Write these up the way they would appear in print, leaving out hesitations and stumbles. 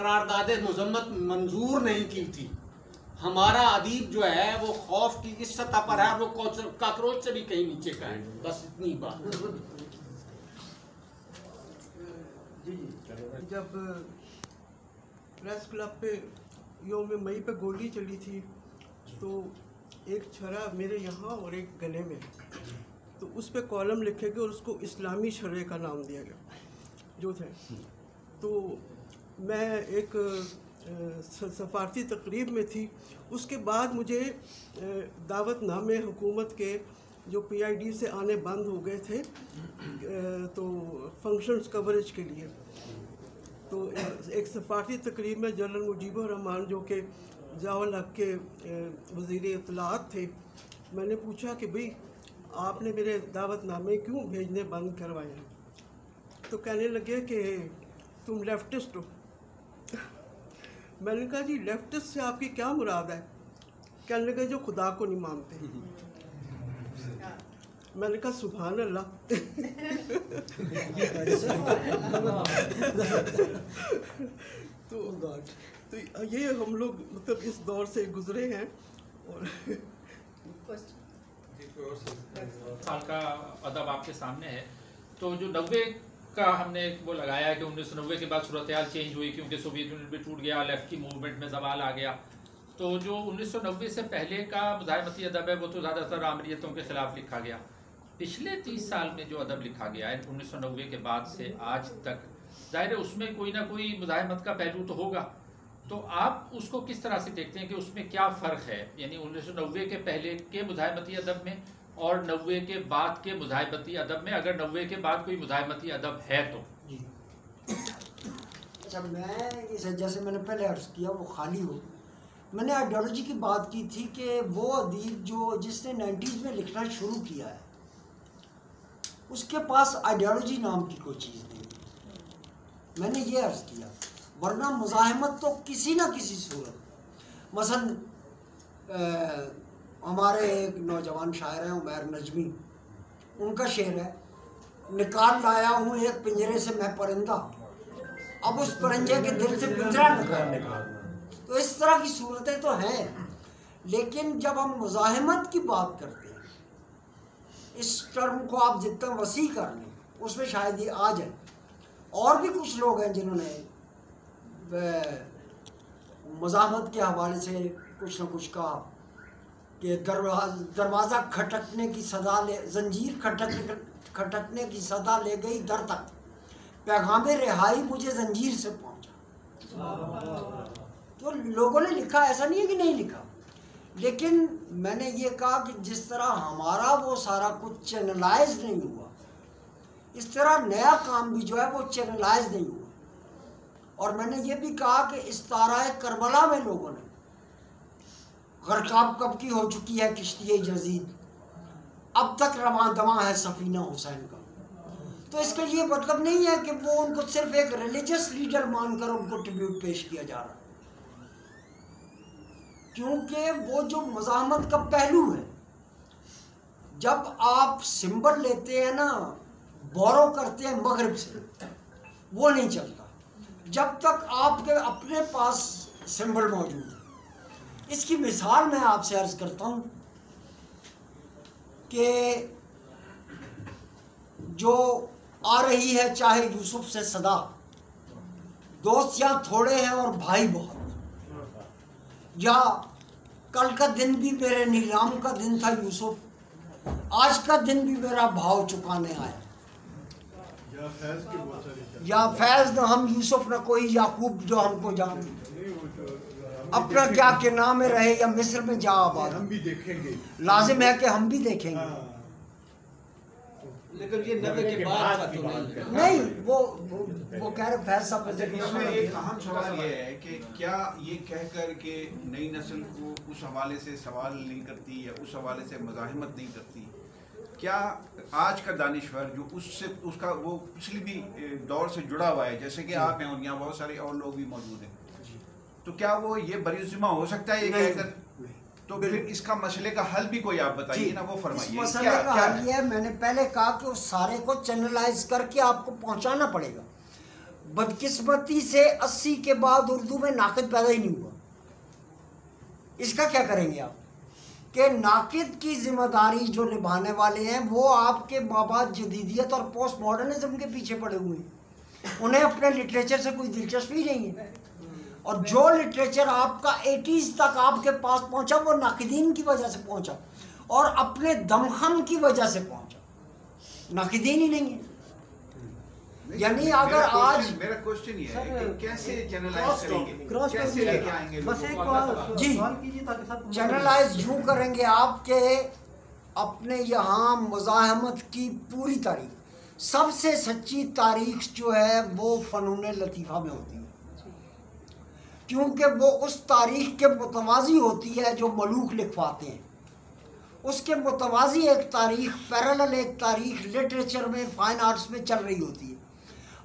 करारदाद मजम्मत मंजूर नहीं की थी। हमारा अदीब जो है वो खौफ की इस सतह पर है, वो काकरोच से भी कहीं नीचे का है। बस इतनी बात। जब प्रेस क्लब पे योम मई पे गोली चली थी तो एक छरा मेरे यहाँ और एक गले में, तो उस पे कॉलम लिखे गए और उसको इस्लामी शरे का नाम दिया गया जो थे। तो मैं एक सफारती तकरीब में थी, उसके बाद मुझे दावतनामे हुकूमत के जो PID से आने बंद हो गए थे तो फंक्शंस कवरेज के लिए, तो एक सफारती तकरीब में जनरल मुजीबुर रहमान जो कि ज़ियाउल हक़ के वज़ीर इत्तलाआत थे, मैंने पूछा कि भाई आपने मेरे दावतनामे क्यों भेजने बंद करवाए हैं? तो कहने लगे कि तुम लेफ्टिस्ट हो। मैंने कहा जी लेफ्टिस्ट से आपकी क्या मुराद है? कहने लगे जो खुदा को नहीं मानते। मैंने कहा सुभान अल्लाह। तो ये हम लोग मतलब इस दौर से गुजरे हैं। और साल का अदब आपके सामने है, तो जो 90 का हमने वो लगाया है कि 1990 के बाद सूरत हाल चेंज हुई क्योंकि सोवियत यूनियन भी टूट गया, लेफ्ट की मूवमेंट में जवाल आ गया। तो जो 1990 से पहले का मुज़ाहिमती अदब है वो तो ज़्यादातर आमरीतों के ख़िलाफ़ लिखा गया। पिछले 30 साल में जो अदब लिखा गया है 1990 के बाद से आज तक, ज़ाहिर है उसमें कोई ना कोई मुज़ाहिमत का पहलू तो होगा। तो आप उसको किस तरह से देखते हैं कि उसमें क्या फ़र्क है, यानी 1990 के पहले के मुज़ाहिमती अदब में और 90 के बाद के मुज़ाहिमती अदब में, अगर 90 के बाद कोई मुज़ाहिमती अदब है तो? अच्छा, मैं इसे जैसे मैंने पहले अर्ज़ किया वो खाली हो, मैंने आइडियोलॉजी की बात की थी कि वो अदीब जो जिसने 90s में लिखना शुरू किया है उसके पास आइडियोलॉजी नाम की कोई चीज़ नहीं। मैंने ये अर्ज़ किया, वरना मुज़ाहिमत तो किसी ना किसी सूरत, मसलन हमारे एक नौजवान शायर हैं उमैर नजमी, उनका शेर है, निकाल लाया हूँ एक पिंजरे से मैं परिंदा, अब उस परिंदे के दिल से पिंजरा निकालना। तो इस तरह की सूरतें तो हैं, लेकिन जब हम मुज़ाहिमत की बात करते हैं, इस टर्म को आप जितना वसी कर लें उसमें शायद ये आ जाए। और भी कुछ लोग हैं जिन्होंने मुज़ाहिमत के हवाले से कुछ न कुछ कहा कि दरवाज़ा खटकने की सदा ले, जंजीर खटकने की सदा ले गई दर तक, पैगामे रिहाई मुझे जंजीर से पहुंचा। तो लोगों ने लिखा, ऐसा नहीं है कि नहीं लिखा, लेकिन मैंने ये कहा कि जिस तरह हमारा वो सारा कुछ चैनलाइज नहीं हुआ, इस तरह नया काम भी जो है वो चैनलाइज नहीं हुआ। और मैंने ये भी कहा कि इस ताराए करबला में लोगों ने गरकाब कब की हो चुकी है किश्ती जजीद, अब तक रवां दवा है सफीना हुसैन का। तो इसका ये मतलब नहीं है कि वो उनको सिर्फ एक रिलीजियस लीडर मानकर उनको ट्रिब्यूट पेश किया जा रहा है, क्योंकि वो जो मुज़ाहमत का पहलू है, जब आप सिंबल लेते हैं ना, बोरो करते हैं मगरिब से, वो नहीं चलता जब तक आपके अपने पास सिंबल मौजूद है। इसकी मिसाल मैं आपसे अर्ज करता हूँ कि जो आ रही है चाहे यूसुफ से सदा, दोस्त यहाँ थोड़े हैं और भाई बहुत, या कल का दिन भी मेरे नीलाम का दिन था यूसुफ, आज का दिन भी मेरा भाव चुकाने आया, या फैज़ न हम यूसुफ न कोई याकूब जो हमको जान, अपना क्या के नाम में रहे या मिस्र में जा आबाद, हम भी देखेंगे, लाजिम है कि हम भी देखेंगे। लेकिन ये 90 के बाद का तो नहीं, वो कह रहे फैज़ साहब। इसमें एक अहम सवाल ये है कि क्या ये कहकर के नई नस्ल को उस हवाले से सवाल नहीं करती या उस हवाले से मुज़ाहिमत नहीं करती, क्या आज का दानिश्वर जो उससे उसका वो पिछली भी दौर से जुड़ा हुआ है, जैसे कि आप हैं और यहाँ बहुत सारे और लोग भी मौजूद हैं, तो क्या वो ये बरीज़िम्मा हो सकता है ये कहकर? तो फिर इसका मसले का हल भी कोई आप बताइए ना, वो फरमाइए। मसले का हल ये है, मैंने पहले कहा कि उस सारे को चैनलाइज करके आपको पहुंचाना पड़ेगा। बदकिस्मती से 80 के बाद उर्दू में नाकिद पैदा ही नहीं हुआ। इसका क्या करेंगे आप कि नाकिद की जिम्मेदारी जो निभाने वाले हैं वो आपके माँ बाप जदीदियत और पोस्ट मॉडर्निज्म के पीछे पड़े हुए हैं। उन्हें अपने लिटरेचर से कोई दिलचस्पी नहीं है, और जो लिटरेचर आपका 80s तक आपके पास पहुंचा वो नाकिदीन की वजह से पहुंचा और अपने दमखम की वजह से पहुंचा, नाकिदीन ही नहीं है। यानी अगर आज मेरा क्वेश्चन ये है कि कैसे चैनलाइज करेंगे, क्रॉस कैसे लेके आएंगे बस एक जी सवाल कीजिए ताकि सब चैनलाइज यूँ करेंगे आपके अपने यहाँ मुज़ाहमत की पूरी तारीख, सबसे सच्ची तारीख जो है वो फ़नून लतीफ़ा में होती है, क्योंकि वो उस तारीख के मुतवाज़ी होती है जो मलूक लिखवाते हैं। उसके मुतवाज़ी एक तारीख, पैरेलल एक तारीख लिटरेचर में, फाइन आर्ट्स में चल रही होती है।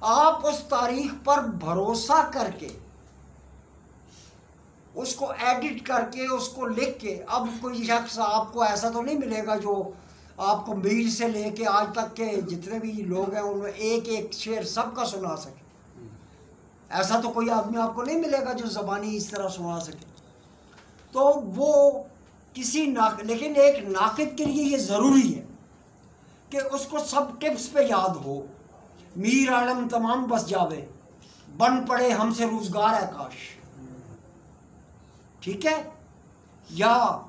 आप उस तारीख पर भरोसा करके उसको एडिट करके उसको लिख के, अब कोई शख्स आपको ऐसा तो नहीं मिलेगा जो आपको मीर से लेके आज तक के जितने भी लोग हैं उनमें एक एक शेर सबका सुना सके। ऐसा तो कोई आदमी आपको नहीं मिलेगा जो ज़बानी इस तरह सुना सके। तो वो किसी लेकिन एक नाकिद के लिए ये ज़रूरी है कि उसको सब टिप्स पे याद हो। मीर आलम तमाम बस जावे, बन पड़े हमसे रोजगार है काश, ठीक है। या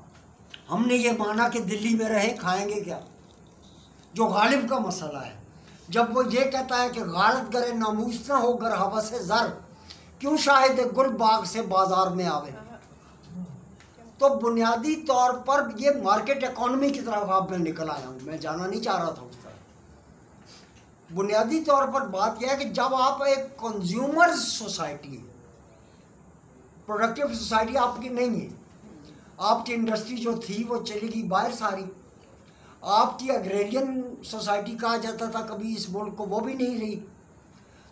हमने ये माना कि दिल्ली में रहे खाएंगे क्या, जो गालिब का मसला है। जब वो ये कहता है कि गालत करे नामूस ना हो गर हवा से ज़र, क्यों शाहिद गुल बाग से बाजार में आवे। तो बुनियादी तौर पर ये मार्केट इकॉनमी की तरफ आप मैं निकल आया हूँ, मैं जाना नहीं चाह रहा था उस तरफ। बुनियादी तौर पर बात यह है कि जब आप एक कंज्यूमर सोसाइटी, प्रोडक्टिव सोसाइटी आपकी नहीं है, आपकी इंडस्ट्री जो थी वो चली गई बाहर सारी, आपकी अग्रेरियन सोसाइटी कहा जाता था कभी इस मुल्क को, वो भी नहीं रही।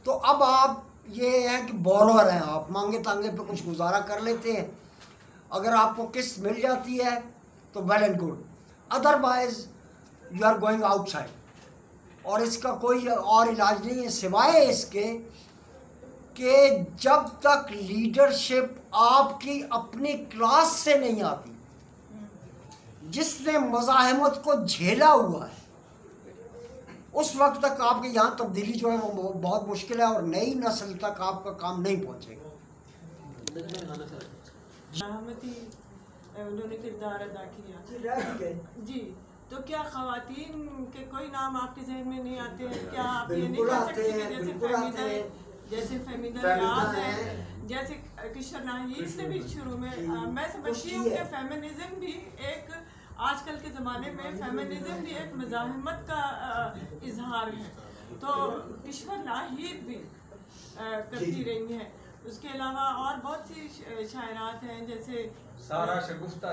तो अब आप ये है कि बोरोअर हैं, आप मांगे तांगे पे कुछ गुजारा कर लेते हैं। अगर आपको किस्त मिल जाती है तो well and good, otherwise you are going outside. और इसका कोई और इलाज नहीं है सिवाय इसके कि जब तक लीडरशिप आपकी अपनी क्लास से नहीं आती, जिसने मुज़ाहमत को झेला हुआ है, उस वक्त तक आपके यहाँ तब्दीली जो है वो बहुत मुश्किल है और नई नस्ल तक आपका काम नहीं पहुँचेगा। उन्होंने किरदार अदा किया जी। तो क्या ख़वातीन के कोई नाम आपके जहन में नहीं आते हैं? क्या आप ये नहीं कह सकते कि जैसे फेमिना याद है, जैसे किशोर नाहिद ने भी शुरू में, मैं समझती हूँ कि फेमिनिज्म भी एक, आजकल के ज़माने में फेमिनिज्म भी एक मुज़ाहमत का इजहार है। तो किशोर नाहिद भी करती रही हैं। उसके अलावा और बहुत सी शायरात हैं, जैसे सारा शगुफ्ता,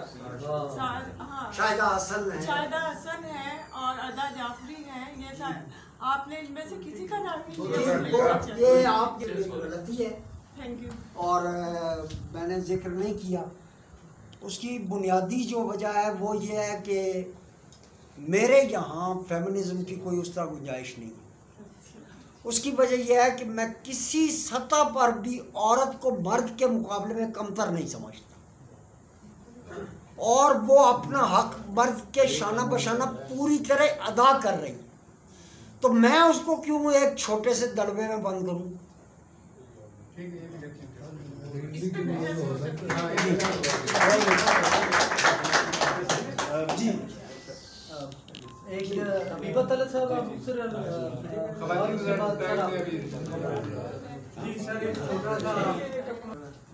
हाँ शाहिदा हसन है और अदा जाफरी हैं। ये आपने इनमें से किसी का नाम नहीं लिया? ये आपकी गलती है, थैंक यू। और मैंने जिक्र नहीं किया। उसकी बुनियादी जो वजह है वो ये है कि मेरे यहाँ फेमिनिज्म की कोई उस तरह गुंजाइश नहीं है। उसकी वजह यह है कि मैं किसी सतह पर भी औरत को मर्द के मुकाबले में कमतर नहीं समझता, और वो अपना हक मर्द के शाना बशाना पूरी तरह अदा कर रही। तो मैं उसको क्यों एक छोटे से दड़बे में बंद करूं? जी एक हबीबत अली साहब आप सर जी सर एक छोटा सा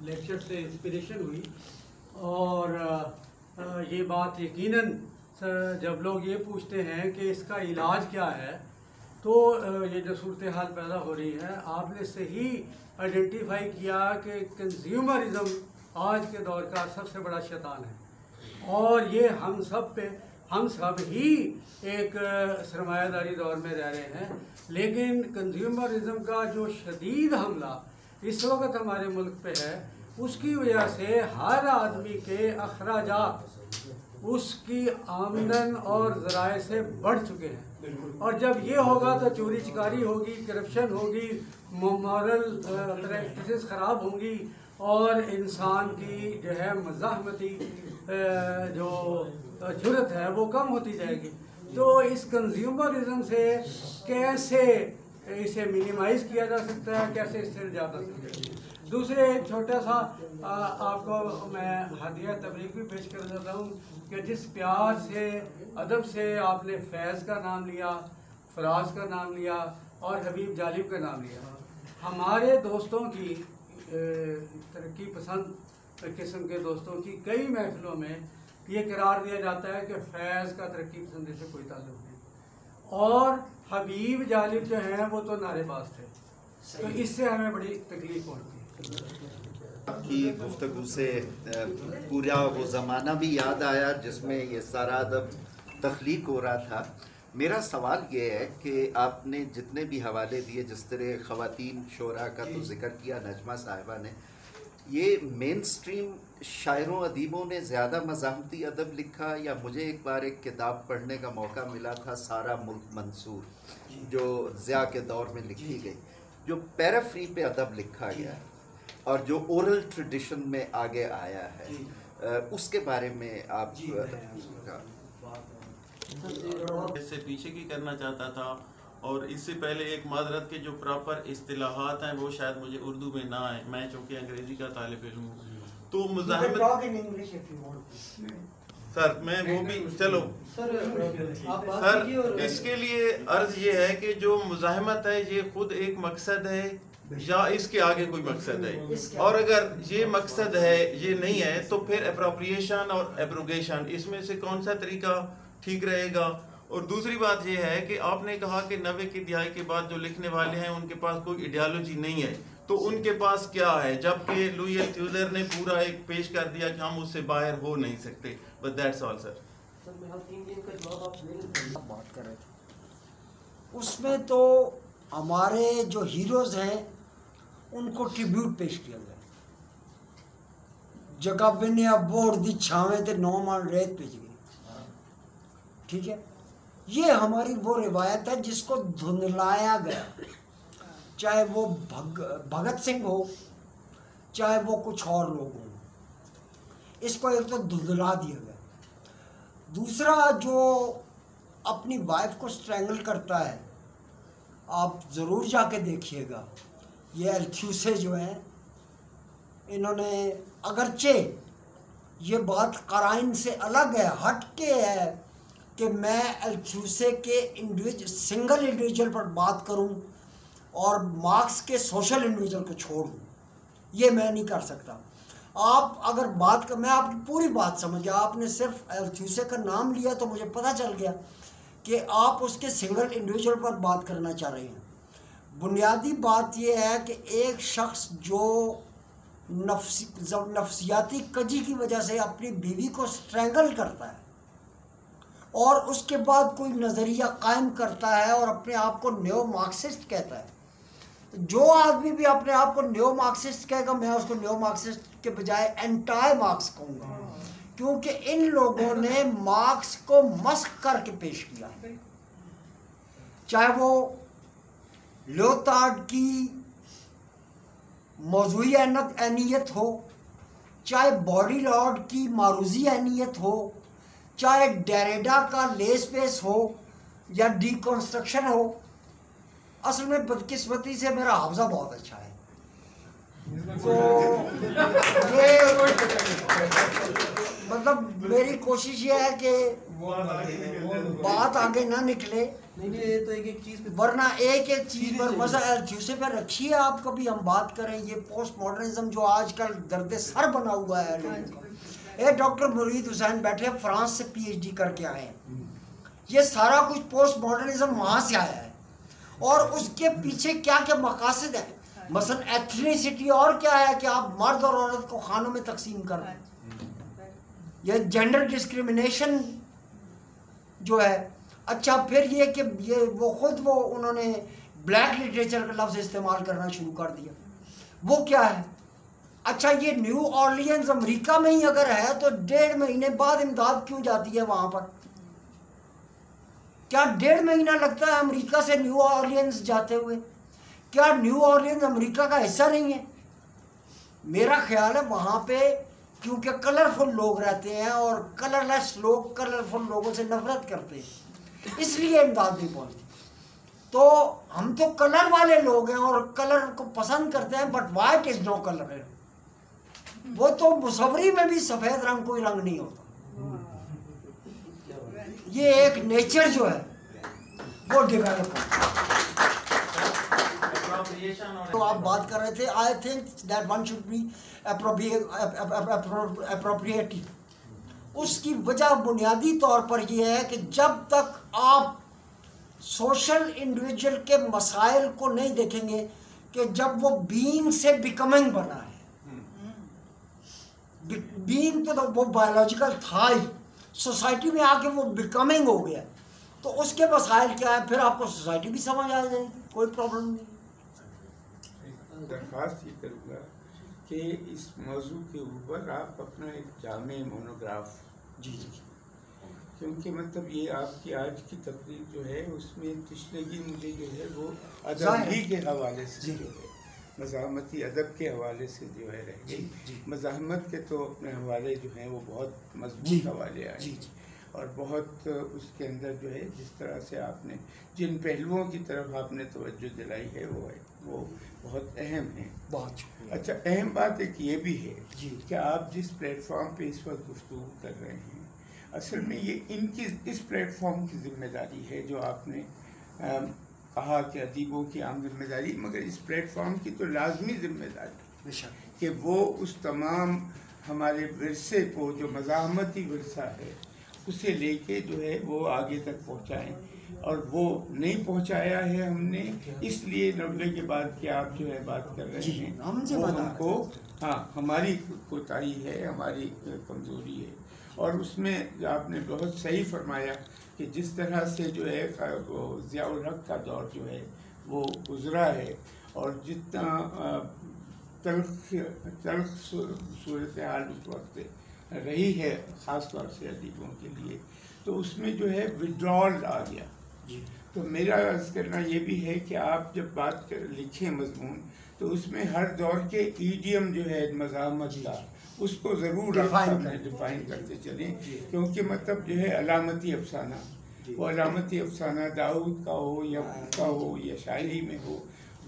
लेक्चर से इंस्पिरेशन हुई, और ये बात यकीनन सर जब लोग ये पूछते हैं कि इसका इलाज क्या है, तो ये जो सूरत हाल पैदा हो रही है, आपने सही आइडेंटिफाई किया कि कंज्यूमरिज्म आज के दौर का सबसे बड़ा शैतान है, और ये हम सब ही एक सरमायादारी दौर में रह रहे हैं। लेकिन कंज्यूमरिज्म का जो शदीद हमला इस वक्त हमारे मुल्क पे है, उसकी वजह से हर आदमी के अखराजात उसकी आमदन और ज़राए से बढ़ चुके हैं। और जब ये होगा तो चोरी चकारी होगी, करप्शन होगी, मॉरल प्रैक्टिसेस ख़राब होंगी और इंसान की जो है मज़ाहमती जो जुर्रत है वो कम होती जाएगी। तो इस कंज्यूमरिज्म से कैसे इसे मिनिमाइज़ किया जा सकता है, कैसे इससे निजात हासिल करनी है। दूसरे एक छोटा सा आपको मैं हदिया तबरीक भी पेश कर देता हूँ कि जिस प्यार से अदब से आपने फैज़ का नाम लिया, फराज का नाम लिया और हबीब जालिब का नाम लिया, हमारे दोस्तों की तरक्की पसंद किस्म के दोस्तों की कई महफिलों में ये करार दिया जाता है कि फैज़ का तरक्की पसंदी से कोई ताल्लुक नहीं, और हबीब जालिब जो हैं वो तो नारेबाज थे। तो इससे हमें बड़ी तकलीफ होती है। आपकी गुफ्तगू से पूरा वो ज़माना भी याद आया जिसमें ये सारा अदब तख्लीक हो रहा था। मेरा सवाल ये है कि आपने जितने भी हवाले दिए, जिस तरह ख़वातीन शोरा का तो जिक्र किया नजमा साहिबा ने, ये मेन स्ट्रीम शायरों अदीबों ने ज़्यादा मज़ाहमती अदब लिखा या मुझे एक बार एक किताब पढ़ने का मौका मिला था सारा मुल्क मंसूर, जो ज़िया के दौर में लिखी गई, जो पैराफ्री पे अदब लिखा गया है और जो ओरल ट्रेडिशन में आगे आया है, उसके बारे में आप इससे पीछे की करना चाहता था। और इससे पहले एक माजरत के जो प्रॉपर इस्तिलाहात हैं वो शायद मुझे उर्दू में ना आए, मैं चूँकि अंग्रेज़ी का तालिब इल्म हूँ, तो मुज़ाहिमत सर मैं वो भी चलो सर इसके लिए अर्ज़ ये है कि जो मुज़ाहिमत है ये खुद एक मकसद है या इसके आगे कोई मकसद है, और अगर ये मकसद है ये नहीं है तो फिर अप्रोप्रिएशन और एब्रोगेशन इसमें से कौन सा तरीका ठीक रहेगा। और दूसरी बात यह है कि आपने कहा कि 90 की दिहाई के बाद जो लिखने वाले हैं उनके पास कोई आइडियोलॉजी नहीं है, तो उनके पास क्या है, जबकि लुई अल्थुज़र ने पूरा एक पेश कर दिया कि हम उससे बाहर हो नहीं सकते। But that's all sir. बात कर रहे थे उसमें तो हमारे जो हीरोज़ हैं उनको ट्रिब्यूट पेश किया गया, जगह बिने बोर दी छावे ते 9 मान रेत पेश गई। ठीक है, ये हमारी वो रिवायत है जिसको धुंधलाया गया, चाहे वो भगत सिंह हो चाहे वो कुछ और लोग हों, इसको एक तो धुंधला दिया गया। दूसरा, जो अपनी वाइफ को स्ट्रैंगल करता है, आप ज़रूर जाके देखिएगा, ये अल्थ्यूसे जो हैं इन्होंने, अगरचे ये बात कराइन से अलग है, हट के है कि मैं अल्थ्यूसे के सिंगल इंडिविजुअल पर बात करूं और मार्क्स के सोशल इंडिविजुअल को छोड़ दूं, ये मैं नहीं कर सकता। आप अगर बात कर, मैं आपकी पूरी बात समझ गया, आपने सिर्फ अल्थ्यूसे का नाम लिया तो मुझे पता चल गया कि आप उसके सिंगल इंडिविजुअल पर बात करना चाह रहे हैं। बुनियादी बात यह है कि एक शख्स जो नफ्सियाती कजी की वजह से अपनी बीवी को स्ट्रैंगल करता है और उसके बाद कोई नज़रिया कायम करता है और अपने आप को न्यो मार्क्सिस्ट कहता है, जो आदमी भी अपने आप को न्यो मार्क्सिस्ट कहेगा मैं उसको न्यो मार्क्सिस्ट के बजाय एंटाई मार्क्स कहूँगा, क्योंकि इन लोगों ने मार्क्स को मस्क करके पेश किया है। चाहे वो लियोटार्ड की मौजूई अहनियत हो, चाहे बॉडीलॉर्ड की मारूजी अहनियत हो, चाहे डेरेडा का लेस पेस हो या डीकंस्ट्रक्शन हो। असल में बदकिस्मती से मेरा हाफजा बहुत अच्छा है, तो ये मतलब मेरी कोशिश ये है कि बात आगे ना निकले, तो एक चीज़ वरना एक चीज़ पर मजा अल्थ्यूसे पर रखिए आप, कभी हम बात करें ये पोस्ट मॉडर्निज्म जो आजकल दर्द सर बना हुआ है लोगों का। ये डॉक्टर मुरीद हुसैन बैठे फ्रांस से PhD करके आए हैं, ये सारा कुछ पोस्ट मॉडर्निज्म वहाँ से आया है और उसके पीछे क्या क्या मकासद है, मसलन एथनिसिटी, और क्या है कि आप मर्द और औरत को खानों में तकसीम कर दें, यह जेंडर डिस्क्रिमिनेशन जो है। अच्छा, फिर ये कि ये वो उन्होंने ब्लैक लिटरेचर का लफ्ज़ इस्तेमाल करना शुरू कर दिया, वो क्या है, अच्छा, ये न्यू ऑर्लियंस अमेरिका में ही अगर है तो 1.5 महीने बाद इमदाद क्यों जाती है वहां पर? क्या 1.5 महीना लगता है अमेरिका से न्यू ऑर्लियंस जाते हुए? क्या न्यू ऑर्लियंस अमेरिका का हिस्सा नहीं है? मेरा ख्याल है वहां पे क्योंकि कलरफुल लोग रहते हैं और कलरलेस लोग कलरफुल लोगों से नफरत करते हैं, इसलिए इमदाद नहीं पहुंचती। तो हम तो कलर वाले लोग हैं और कलर को पसंद करते हैं, but white is no colour है। वो तो मुसवरी में भी सफेद रंग कोई रंग नहीं होता। ये एक नेचर जो है वो डेवलप होता है। तो आप बात कर रहे थे, I think that one should be appropriated. उसकी वजह बुनियादी तौर पर यह है कि जब तक आप सोशल इंडिविजुअल के मसाइल को नहीं देखेंगे कि जब वो बीइंग से बिकमिंग बना है, बीइंग तो वो बायोलॉजिकल था ही, सोसाइटी में आके वो बिकमिंग हो गया, तो उसके मसाइल क्या है, फिर आपको सोसाइटी भी समझ आ जाएगी, कोई प्रॉब्लम नहीं। दरख्वास्त ये करूँगा कि इस मौजू के ऊपर आप अपना एक जामे मोनोग्राफ जी जी, क्योंकि मतलब ये आपकी आज की तकरीर जो है उसमें तशनगी मुझे जो है वो अदब ही के हवाले से जो है, मज़ाहमती अदब के हवाले से जो है रह गई। मज़ाहमत के तो अपने हवाले जो हैं वो बहुत मजबूत हवाले आए और बहुत उसके अंदर जो है जिस तरह से आपने जिन पहलुओं की तरफ आपने तवज्जो दिलाई है वो बहुत अहम है। बहुत अच्छा, अहम बात एक ये भी है कि आप जिस प्लेटफॉर्म पे इस वक्त गुफ्तगू कर रहे हैं, असल में ये इनकी इस प्लेटफॉर्म की जिम्मेदारी है जो आपने कहा कि अदीबों की आम जिम्मेदारी, मगर इस प्लेटफॉर्म की तो लाजमी जिम्मेदारी कि वो उस तमाम हमारे विरसे को जो मज़ाहमती विरसा है उसे लेके जो है वो आगे तक पहुंचाएं, और वो नहीं पहुंचाया है हमने, इसलिए 90 के बाद कि आप जो है बात कर रहे हैं वो हमको, हाँ, हमारी कोताही है, हमारी कमज़ोरी है। और उसमें आपने बहुत सही फरमाया कि जिस तरह से जो है ज़ियाउल हक का दौर जो है वो गुज़रा है और जितना तल्ख सूरत हाल उस वक्त रही है ख़ास तौर से अदीबों के लिए, तो उसमें जो है विड्रॉल आ गया। तो मेरा अर्ज़ करना ये भी है कि आप जब बात कर लिखें मजमून, तो उसमें हर दौर के ईडियम जो है मज़ाहमत का उसको ज़रूर डिफ़ाइन करते चलें, क्योंकि मतलब जो है अलामती अफसाना, वो अलामती अफसाना दाऊद का हो या का हो या शायरी में हो,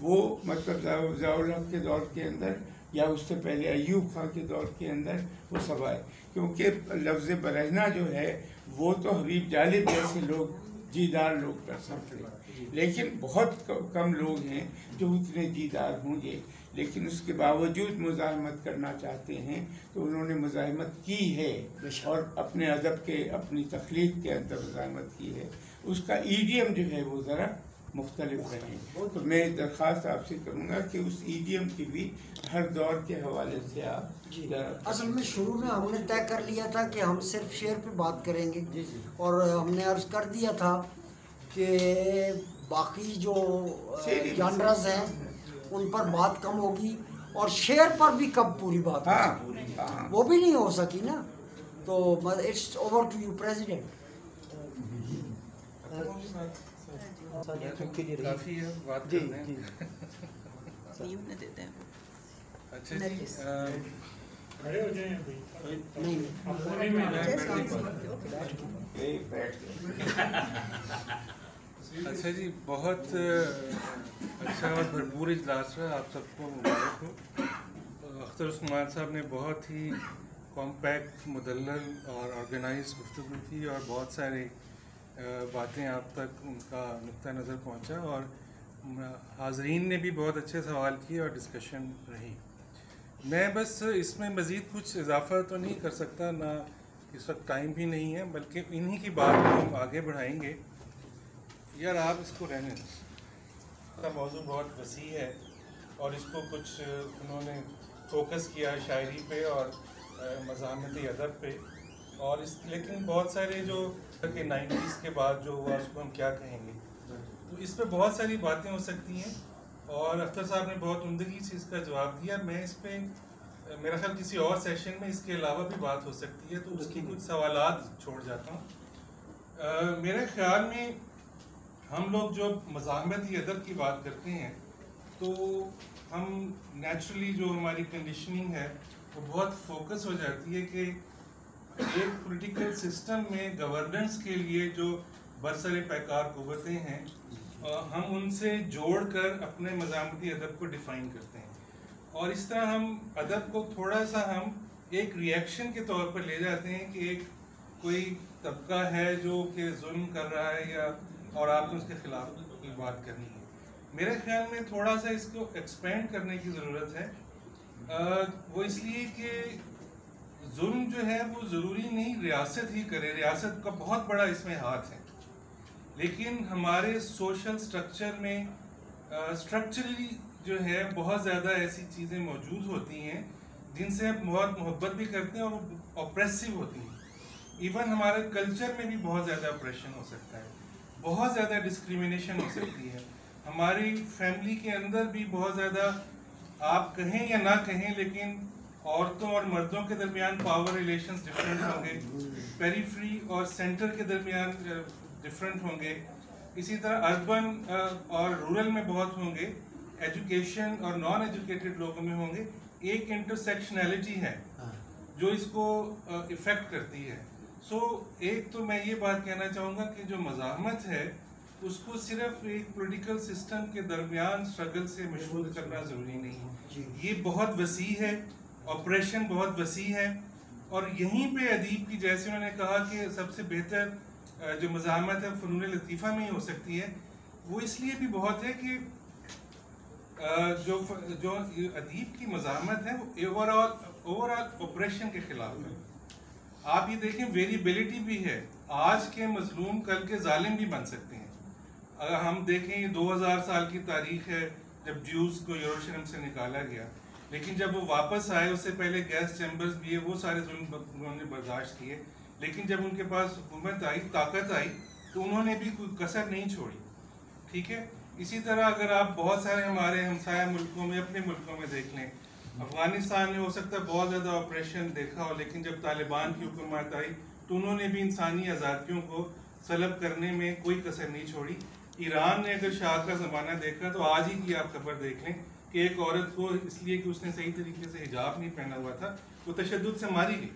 वो मतलब ज़ियाउल हक के दौर के अंदर या उससे पहले अय्यूब खां के दौर के अंदर वो सब आए, क्योंकि लफ्ज़ बरहना जो है वो तो हबीब जालिब जैसे लोग जीदार लोग कर सकते हैं, लेकिन बहुत कम लोग हैं जो उतने जीदार होंगे, लेकिन उसके बावजूद मुज़ाहमत करना चाहते हैं, तो उन्होंने मुज़ाहमत की है और अपने अदब के अपनी तख्लीक के अंदर मुज़ाहमत की है। उसका ईडियम जो है वो ज़रा मुख्तलिफ रहे। तो मैं दरख्वास्त आपसे करूँगा कि उस ईडियम की भी हर दौर के हवाले से आप असल में शुरू में हमने तय कर लिया था कि हम सिर्फ शेर पे बात करेंगे, और हमने अर्ज़ कर दिया था कि बाकी जो जॉनर्स हैं उन पर बात कम होगी और शेर पर भी कब पूरी बात होगी, वो भी नहीं हो सकी ना। तो it's over to you president. काफ़ी है बात करने देते हैं। अच्छा जी, खड़े हो जाएं अच्छा जी, बहुत अच्छा और भरपूर इजलास रहा, आप सबको मुबारक हो। अख्तर उस्मान साहब ने बहुत ही कॉम्पैक्ट, मुदल्लल और ऑर्गेनाइज गुफ्तगू की और बहुत सारे बातें आप तक उनका नुक्ता नज़र पहुंचा, और हाज़रीन ने भी बहुत अच्छे सवाल किए और डिस्कशन रही। मैं बस इसमें मज़ीद कुछ इजाफ़ा तो नहीं कर सकता, ना इस वक्त टाइम भी नहीं है, बल्कि इन्हीं की बात को हम आगे बढ़ाएंगे। यार आप इसको रहने का मौजू बहुत वसी है और इसको कुछ उन्होंने फोकस किया शायरी पे और मज़ाहमती अदब पे, और इस लेकिन बहुत सारे जो कि 90s के बाद जो हुआ उसको हम क्या कहेंगे, तो इस पर बहुत सारी बातें हो सकती हैं और अख्तर साहब ने बहुत उम्दगी से इसका जवाब दिया। मैं इस पर मेरा ख्याल किसी और सेशन में इसके अलावा भी बात हो सकती है, तो उसकी कुछ सवालात छोड़ जाता हूँ। मेरे ख्याल में हम लोग जो मज़ाहमती अदब की बात करते हैं तो हम नेचुरली जो हमारी कंडीशनिंग है वो बहुत फोकस हो जाती है कि एक पॉलिटिकल सिस्टम में गवर्नेंस के लिए जो बरसरे पैकार क़ुव्वतें हैं हम उनसे जोड़कर अपने मज़ाहमती अदब को डिफ़ाइन करते हैं, और इस तरह हम अदब को थोड़ा सा हम एक रिएक्शन के तौर पर ले जाते हैं कि एक कोई तबका है जो कि जुल्म कर रहा है या और आपने उसके खिलाफ कोई बात करनी है। मेरे ख्याल में थोड़ा सा इसको एक्सपेंड करने की ज़रूरत है। वो इसलिए कि जुल्म जो है वो ज़रूरी नहीं रियासत ही करे, रियासत का बहुत बड़ा इसमें हाथ है, लेकिन हमारे सोशल स्ट्रक्चर में स्ट्रक्चरली जो है बहुत ज़्यादा ऐसी चीज़ें मौजूद होती हैं जिनसे हम बहुत मोहब्बत भी करते हैं और वो ऑप्रेसिव होती हैं। इवन हमारे कल्चर में भी बहुत ज़्यादा ऑपरेशन हो सकता है, बहुत ज़्यादा डिस्क्रिमिनेशन हो सकती है, हमारी फैमिली के अंदर भी बहुत ज़्यादा, आप कहें या ना कहें, लेकिन औरतों और मर्दों के दरमियान पावर रिलेशंस डिफरेंट होंगे, पेरिफेरी और सेंटर के दरमियान डिफरेंट होंगे, इसी तरह अर्बन और रूरल में बहुत होंगे, एजुकेशन और नॉन एजुकेटेड लोगों में होंगे। एक इंटरसेक्शनैलिटी है जो इसको इफ़ेक्ट करती है। एक तो मैं ये बात कहना चाहूँगा कि जो मज़ाहमत है उसको सिर्फ एक पॉलिटिकल सिस्टम के दरमियान स्ट्रगल से मशहूर करना ज़रूरी नहीं है, ये बहुत वसी है, ऑपरेशन बहुत वसी है, और यहीं पे अदीब की, जैसे उन्होंने कहा कि सबसे बेहतर जो मज़ाहमत है फ़नून लतीफ़ा में ही हो सकती है, वो इसलिए भी बहुत है कि जो अदीब की मज़ाहमत है वो ओवरऑल ऑपरेशन के ख़िलाफ़ है। आप ये देखें, वेरिएबिलिटी भी है, आज के मजलूम कल के जालिम भी बन सकते हैं। अगर हम देखें, ये 2000 साल की तारीख है जब ज्यूज़ को यरूशलेम से निकाला गया, लेकिन जब वो वापस आए उससे पहले गैस चैम्बर्स भी है, वो सारे जुल्म उन्होंने बर्दाश्त किए, लेकिन जब उनके पास हुकूमत आई, ताकत आई, तो उन्होंने भी कोई कसर नहीं छोड़ी। ठीक है, इसी तरह अगर आप बहुत सारे हमारे हमसाया मुल्कों में, अपने मुल्कों में देख लें, अफ़गानिस्तान में हो सकता है बहुत ज़्यादा ऑपरेशन देखा हो, लेकिन जब तालिबान की हुकूमत आई तो उन्होंने भी इंसानी आज़ादियों को सलब करने में कोई कसर नहीं छोड़ी। ईरान ने अगर शाह का ज़माना देखा तो आज ही की आप खबर देख लें कि एक औरत को इसलिए कि उसने सही तरीके से हिजाब नहीं पहना हुआ था वो तशद्दुद से मारी गई।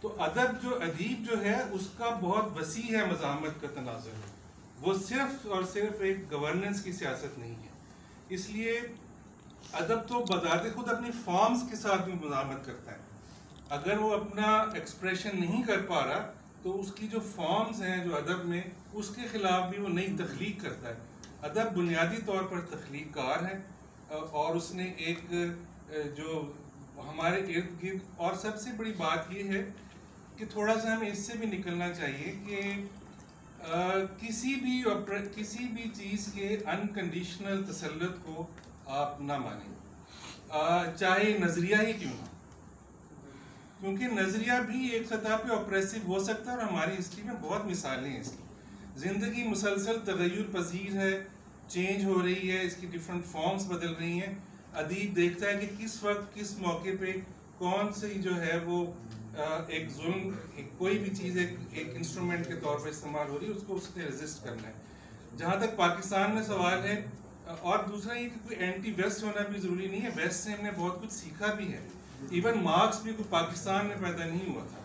तो अदब जो अदीब जो है उसका बहुत वसी है मज़ाहमत का तनाज़ुर, वो सिर्फ और सिर्फ एक गवर्नेंस की सियासत नहीं है। इसलिए अदब तो बजाते खुद अपनी फॉर्म्स के साथ भी मज़ाहमत करता है, अगर वो अपना एक्सप्रेशन नहीं कर पा रहा तो उसकी जो फॉर्म्स हैं जो अदब में, उसके ख़िलाफ़ भी वो नई तख्लीक करता है। अदब बुनियादी तौर पर तख्लीक कार है, और उसने एक जो हमारे इर्द गिर्द, और सबसे बड़ी बात ये है कि थोड़ा सा हमें इससे भी निकलना चाहिए कि किसी भी चीज़ के अनकंडीशनल तसल्लुत को आप ना मानें, चाहे नज़रिया ही क्यों ना, क्योंकि नज़रिया भी एक सतह पे ऑपरेसिव हो सकता है, और हमारी हिस्ट्री में बहुत मिसालें हैं इसकी। ज़िंदगी मुसलसल तग़य्युर पज़ीर है, चेंज हो रही है, इसकी डिफरेंट फॉर्म्स बदल रही हैं। अदीब देखता है कि किस वक्त किस मौके पे कौन सी जो है वो एक जुल्म, कोई भी चीज़ एक इंस्ट्रूमेंट के तौर पर इस्तेमाल हो रही है, उसको उससे रेजिस्ट करना है। जहाँ तक पाकिस्तान में सवाल है, और दूसरा ये कि कोई एंटी वेस्ट होना भी ज़रूरी नहीं है, वेस्ट से हमने बहुत कुछ सीखा भी है, इवन मार्क्स भी कोई पाकिस्तान में पैदा नहीं हुआ था।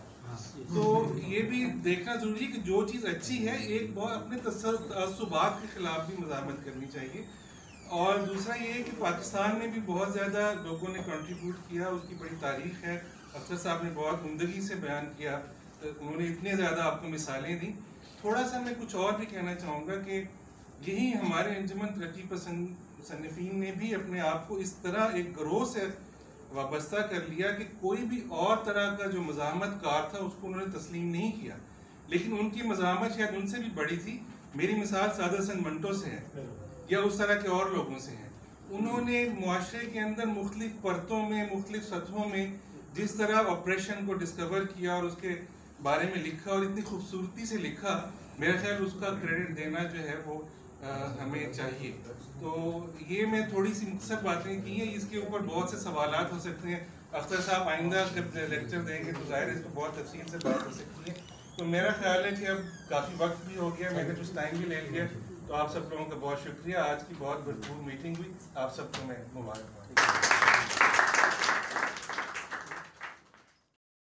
तो ये भी देखना ज़रूरी है कि जो चीज़ अच्छी है, एक बहुत अपने तसव्वुरात के ख़िलाफ़ भी मज़ाहमत करनी चाहिए। और दूसरा ये है कि पाकिस्तान में भी बहुत ज़्यादा लोगों ने कंट्रीब्यूट किया, उसकी बड़ी तारीख़ है। अख्तर साहब ने बहुत उम्दगी से बयान किया, उन्होंने इतने ज़्यादा आपको मिसालें दी। थोड़ा सा मैं कुछ और भी कहना चाहूँगा कि यही हमारे अंजुमन तरक्की पसंद मुसन्निफ़ीन ने भी अपने आप को इस तरह एक ग्रोह से वाबस्ता कर लिया कि कोई भी और तरह का जो मज़ाहमत कार था उसको उन्होंने तस्लीम नहीं किया, लेकिन उनकी मज़ाहमत शायद उनसे भी बड़ी थी। मेरी मिसाल सादत हसन मंटो से है या उस तरह के और लोगों से है। उन्होंने मुआशरे के अंदर मुख्तलिफ परतों में, मुख्तलिफ सतहों में जिस तरह ऑपरेशन को डिस्कवर किया और उसके बारे में लिखा, और इतनी खूबसूरती से लिखा, मेरा ख्याल उसका क्रेडिट देना जो है वो हमें चाहिए। तो ये मैं थोड़ी सी मुख्तसर बातें की हैं, इसके ऊपर बहुत से सवालात हो सकते हैं। अख्तर साहब आइंदा जब लेक्चर देंगे तो ज़ाहिर है इस पर बहुत तफसील से बात हो सकती है। तो मेरा ख्याल है कि अब काफ़ी वक्त भी हो गया, मैंने कुछ टाइम भी ले लिया, तो आप सब लोगों का बहुत शुक्रिया। आज की बहुत भरपूर मीटिंग हुई, आप सबको मैं मुबारकबाद।